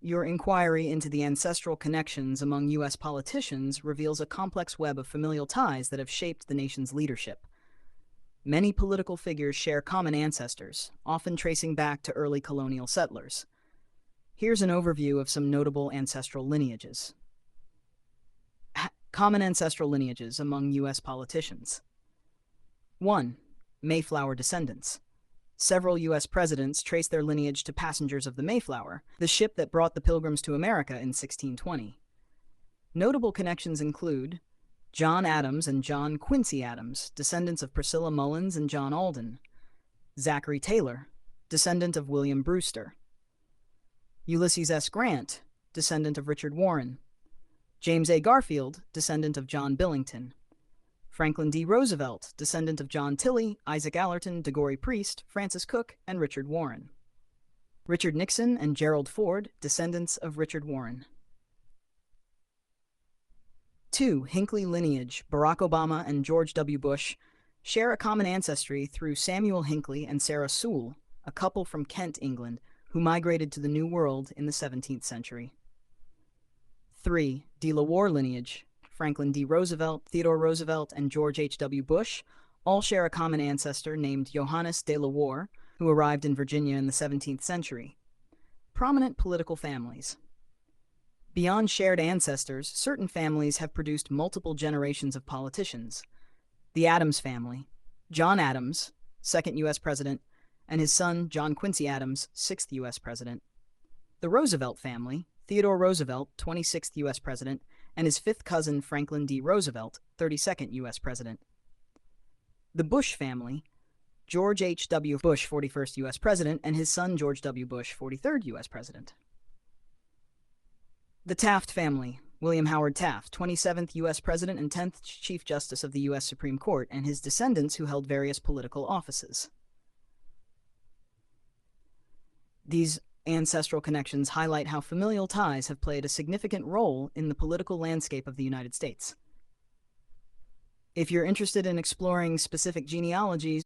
Your inquiry into the ancestral connections among U.S. politicians reveals a complex web of familial ties that have shaped the nation's leadership. Many political figures share common ancestors, often tracing back to early colonial settlers. Here's an overview of some notable ancestral lineages. Common ancestral lineages among U.S. politicians. 1. Mayflower descendants. Several U.S. presidents trace their lineage to passengers of the Mayflower, the ship that brought the Pilgrims to America in 1620. Notable connections include John Adams and John Quincy Adams, descendants of Priscilla Mullins and John Alden. Zachary Taylor, descendant of William Brewster. Ulysses S. Grant, descendant of Richard Warren. James A. Garfield, descendant of John Billington. Franklin D. Roosevelt, descendant of John Tilley, Isaac Allerton, DeGory Priest, Francis Cook, and Richard Warren. Richard Nixon and Gerald Ford, descendants of Richard Warren. 2. Hinckley lineage. Barack Obama and George W. Bush share a common ancestry through Samuel Hinckley and Sarah Sewell, a couple from Kent, England, who migrated to the New World in the 17th century. 3. De La Warr lineage. Franklin D. Roosevelt, Theodore Roosevelt, and George H.W. Bush all share a common ancestor named Johannes de la Warr, who arrived in Virginia in the 17th century. Prominent political families. Beyond shared ancestors, certain families have produced multiple generations of politicians. The Adams family, John Adams, 2nd U.S. President, and his son, John Quincy Adams, 6th U.S. President. The Roosevelt family, Theodore Roosevelt, 26th U.S. President, and his fifth cousin, Franklin D. Roosevelt, 32nd U.S. President. The Bush family, George H.W. Bush, 41st U.S. President, and his son, George W. Bush, 43rd U.S. President. The Taft family, William Howard Taft, 27th U.S. President and 10th Chief Justice of the U.S. Supreme Court, and his descendants who held various political offices. These ancestral connections highlight how familial ties have played a significant role in the political landscape of the United States. If you're interested in exploring specific genealogies,